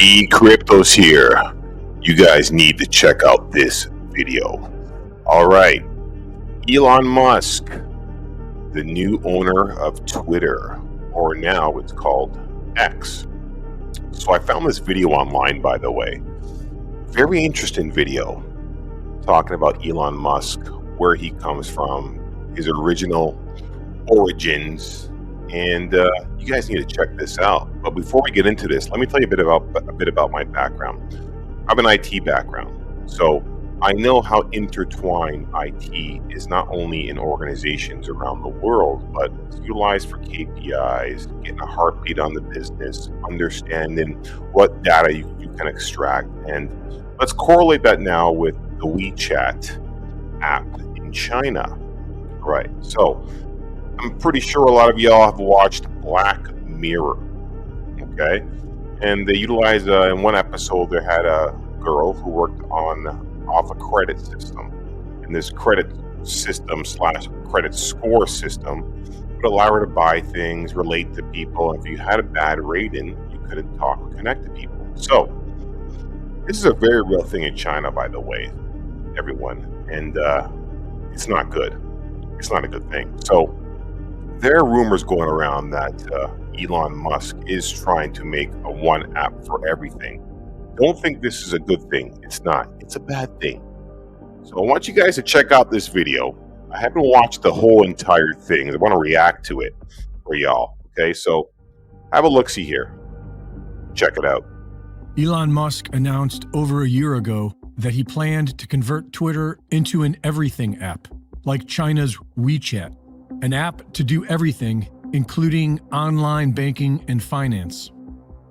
Cryptos here. You guys need to check out this video. All right, Elon Musk, the new owner of Twitter, or now it's called X. So I found this video online, by the way. Very interesting video talking about Elon Musk, where he comes from, his original origins, and you guys need to check this out. But before we get into this, let me tell you a bit about my background. I have an IT background, so I know how intertwined IT is, not only in organizations around the world, but it's utilized for KPIs, getting a heartbeat on the business, understanding what data you can extract. And let's correlate that now with the WeChat app in China. Right, so I'm pretty sure a lot of y'all have watched Black Mirror, okay? And they utilize, in one episode, they had a girl who worked off a credit system. And this credit system / credit score system would allow her to buy things, relate to people. And if you had a bad rating, you couldn't talk or connect to people. So this is a very real thing in China, by the way, everyone. And it's not good. It's not a good thing. So there are rumors going around that Elon Musk is trying to make a one app for everything. Don't think this is a good thing. It's not. It's a bad thing. So I want you guys to check out this video. I haven't watched the whole entire thing. I want to react to it for y'all. Okay, so have a look-see here. Check it out. Elon Musk announced over a year ago that he planned to convert Twitter into an everything app, like China's WeChat. An app to do everything, including online banking and finance.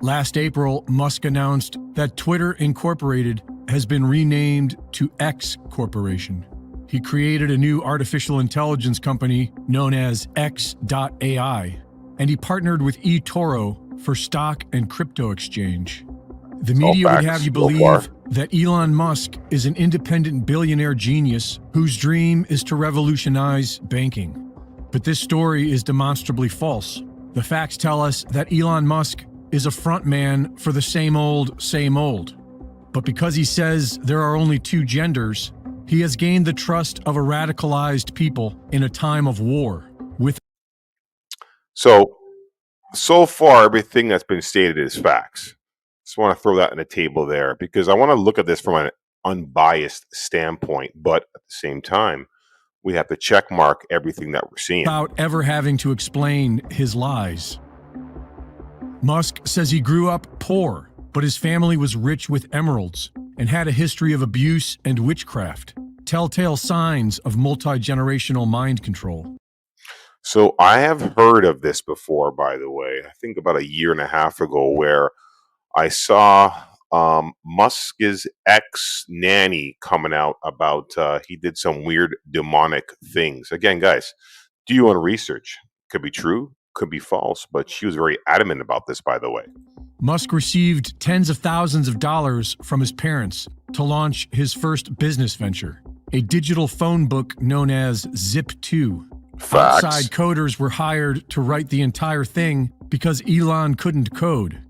Last April, Musk announced that Twitter Incorporated has been renamed to X Corporation. He created a new artificial intelligence company known as X.AI, and he partnered with eToro for stock and crypto exchange. The media would have you believe that Elon Musk is an independent billionaire genius whose dream is to revolutionize banking. But this story is demonstrably false. The facts tell us that Elon Musk is a front man for the same old, same old. But because he says there are only two genders, he has gained the trust of a radicalized people in a time of war. So far, everything that's been stated is facts. Just want to throw that on the table there because I want to look at this from an unbiased standpoint, but at the same time, we have to check mark everything that we're seeing. Without ever having to explain his lies. Musk says he grew up poor, but his family was rich with emeralds and had a history of abuse and witchcraft, telltale signs of multi-generational mind control. So I have heard of this before, by the way. I think about a year and a half ago, where I saw Musk's ex-nanny coming out about he did some weird demonic things. Again, guys, do your own research. Could be true, could be false, but she was very adamant about this, by the way. Musk received tens of thousands of dollars from his parents to launch his first business venture, a digital phone book known as Zip2. Facts. Outside coders were hired to write the entire thing because Elon couldn't code.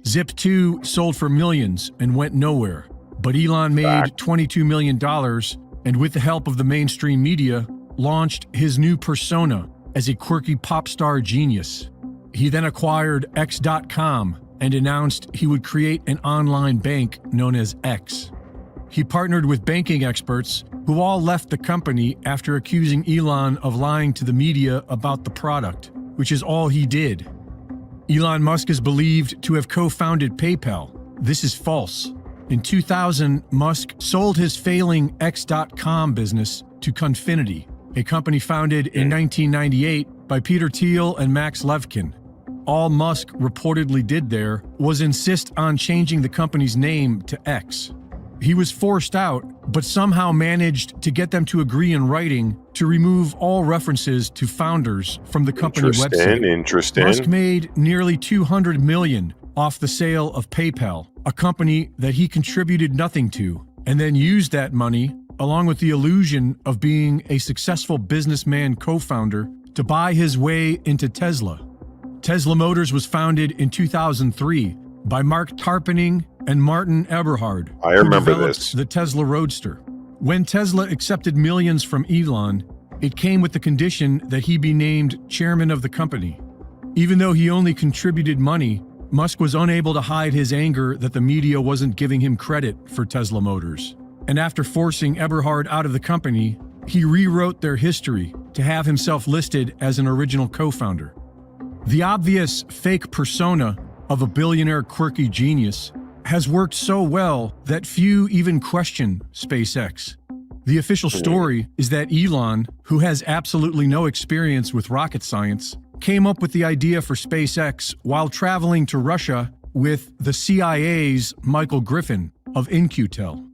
Zip2 sold for millions and went nowhere, but Elon made $22 million and with the help of the mainstream media, launched his new persona as a quirky pop star genius. He then acquired X.com and announced he would create an online bank known as X. He partnered with banking experts who all left the company after accusing Elon of lying to the media about the product, which is all he did. Elon Musk is believed to have co-founded PayPal. This is false. In 2000, Musk sold his failing X.com business to Confinity, a company founded in 1998 by Peter Thiel and Max Levchin. All Musk reportedly did there was insist on changing the company's name to X. He was forced out, but somehow managed to get them to agree in writing to remove all references to founders from the company website. Interesting. Musk made nearly $200 million off the sale of PayPal, a company that he contributed nothing to, and then used that money, along with the illusion of being a successful businessman co-founder, to buy his way into Tesla. Tesla Motors was founded in 2003 by Mark Tarpenning and Martin Eberhard, I who remember developed this. the Tesla Roadster. When Tesla accepted millions from Elon, it came with the condition that he be named chairman of the company. Even though he only contributed money, Musk was unable to hide his anger that the media wasn't giving him credit for Tesla Motors. And after forcing Eberhard out of the company, he rewrote their history to have himself listed as an original co-founder. The obvious fake persona of a billionaire quirky genius has worked so well that few even question SpaceX. The official story is that Elon, who has absolutely no experience with rocket science, came up with the idea for SpaceX while traveling to Russia with the CIA's Michael Griffin of In-Q-Tel.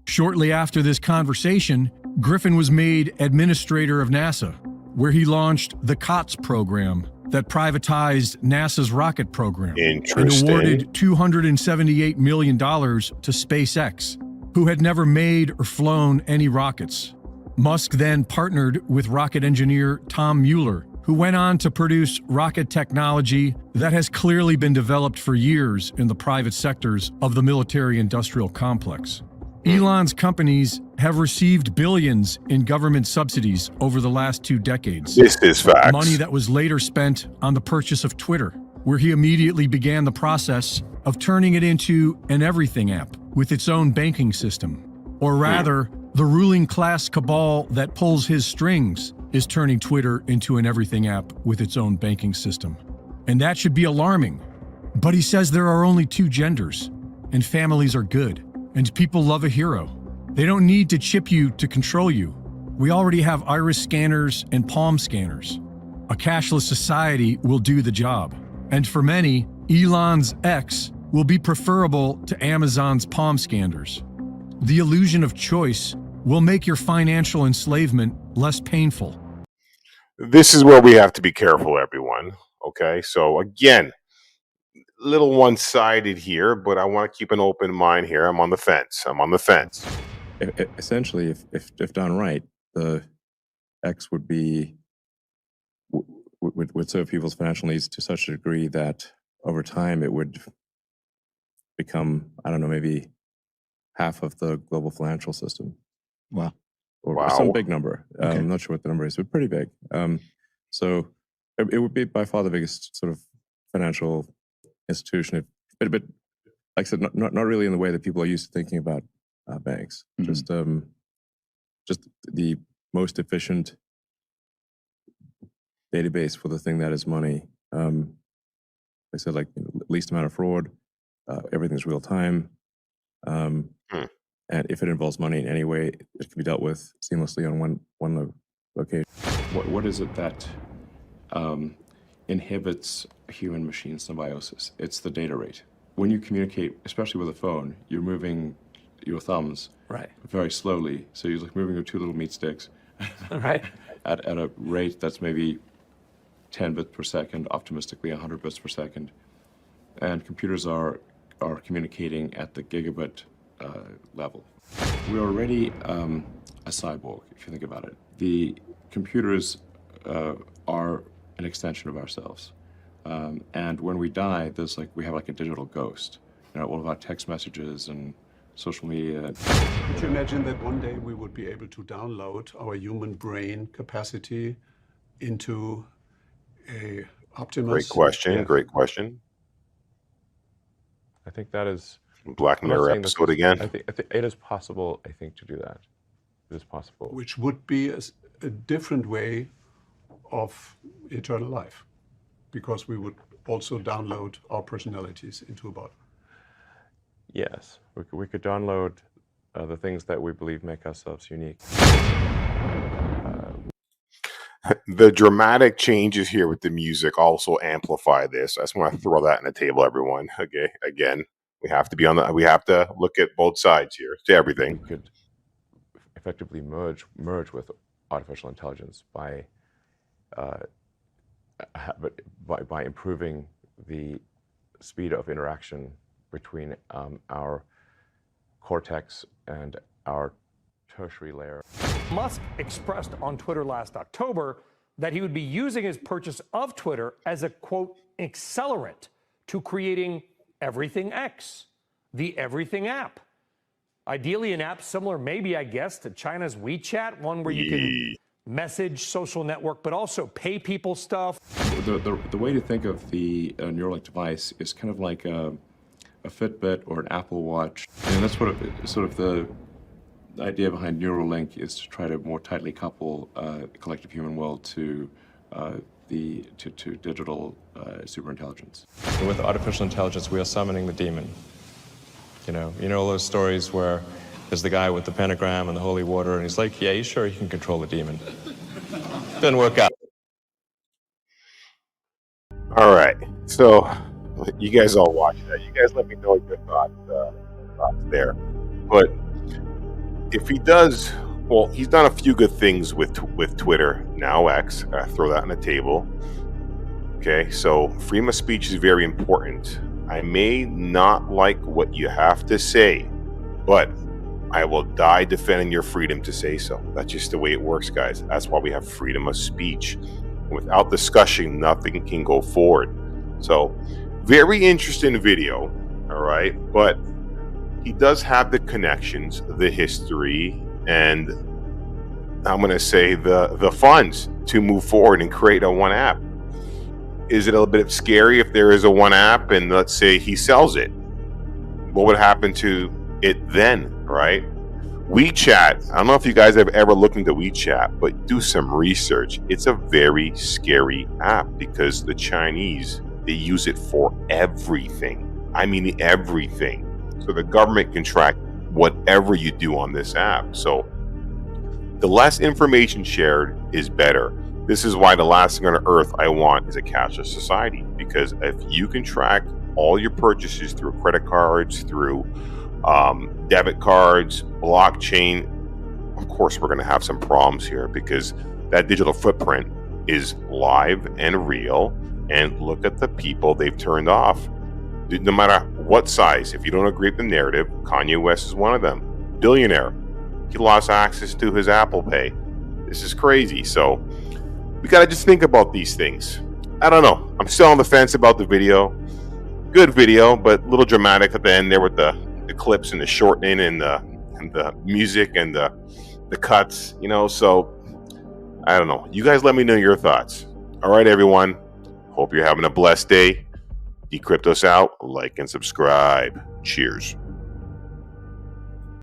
Shortly after this conversation, Griffin was made administrator of NASA, where he launched the COTS program that privatized NASA's rocket program and awarded $278 million to SpaceX, who had never made or flown any rockets. Musk then partnered with rocket engineer Tom Mueller, who went on to produce rocket technology that has clearly been developed for years in the private sectors of the military-industrial complex. Elon's companies have received billions in government subsidies over the last 2 decades. This is facts. Money that was later spent on the purchase of Twitter, where he immediately began the process of turning it into an everything app with its own banking system. Or rather, the ruling class cabal that pulls his strings is turning Twitter into an everything app with its own banking system. And that should be alarming. But he says there are only 2 genders, and families are good, and people love a hero. They don't need to chip you to control you. We already have iris scanners and palm scanners. A cashless society will do the job. And for many, Elon's X will be preferable to Amazon's palm scanners. The illusion of choice will make your financial enslavement less painful. This is where we have to be careful, everyone. Okay, so again, little one-sided here, but I want to keep an open mind here. I'm on the fence. Essentially, if done right, the X would be would serve people's financial needs to such a degree that over time it would become, I don't know, maybe half of the global financial system. Wow. Or some big number. Okay. I'm not sure what the number is, but pretty big. So it would be by far the biggest sort of financial institution. But like I said, not really in the way that people are used to thinking about banks. Mhm. Just the most efficient database for the thing that is money. Like I said, like least amount of fraud. Everything's real time. And if it involves money in any way, it can be dealt with seamlessly on one location. What is it that inhibits human-machine symbiosis? It's the data rate. When you communicate, especially with a phone, you're moving your thumbs very slowly. So you're like moving your 2 little meat sticks at a rate that's maybe 10 bits per second, optimistically 100 bits per second. And computers are communicating at the gigabit level. We're already a cyborg, if you think about it. The computers are an extension of ourselves. And when we die, we have like a digital ghost. You know, all of our text messages and social media. Could you imagine that one day we would be able to download our human brain capacity into a Optimus? Great question. Yeah. Great question. I think that is Black Mirror episode again. I think it is possible. I think to do that, it is possible. Which would be a different way of eternal life, because we would also download our personalities into a bot. Yes, we could download the things that we believe make ourselves unique. The dramatic changes here with the music also amplify this. I just want to throw that on the table, everyone. Okay, again, we have to look at both sides here to everything. We could effectively merge with artificial intelligence by improving the speed of interaction between our cortex and our tertiary layer. Musk expressed on Twitter last October that he would be using his purchase of Twitter as a, quote, accelerant to creating Everything X, the Everything app. Ideally, an app similar, maybe, I guess, to China's WeChat, one where you can message, social network, but also pay people stuff. The way to think of the Neuralink device is kind of like a Fitbit or an Apple Watch. And that's what sort of the idea behind Neuralink is, to try to more tightly couple the collective human will to digital superintelligence. With artificial intelligence, we are summoning the demon. You know all those stories where there's the guy with the pentagram and the holy water, and he's like, yeah, he's sure he can control the demon. Didn't work out. All right, so you guys all watch that. You guys let me know your thoughts there. But if he does, well, he's done a few good things with Twitter, now X. Throw that on the table. Okay, so freedom of speech is very important. I may not like what you have to say, but I will die defending your freedom to say so. That's just the way it works, guys. That's why we have freedom of speech. Without discussion, nothing can go forward. So, very interesting video, all right? But he does have the connections, the history, and I'm going to say the funds to move forward and create a one app. Is it a little bit scary if there is a one app and let's say he sells it? What would happen to it then, right? WeChat, I don't know if you guys have ever looked into WeChat, but do some research. It's a very scary app because the Chinese, they use it for everything. I mean everything. So the government can track whatever you do on this app. So the less information shared is better. This is why the last thing on earth I want is a cashless society, because if you can track all your purchases through credit cards, through debit cards, blockchain, of course we're going to have some problems here because that digital footprint is live and real. And look at the people they've turned off. No matter what size, if you don't agree with the narrative, Kanye West is one of them. Billionaire. He lost access to his Apple Pay. This is crazy. So we got to just think about these things. I don't know. I'm still on the fence about the video. Good video, but a little dramatic at the end there with the clips and the shortening and the music and the cuts, so I don't know. You guys let me know your thoughts. All right, everyone. Hope you're having a blessed day. Decrypt us out, like and subscribe. Cheers.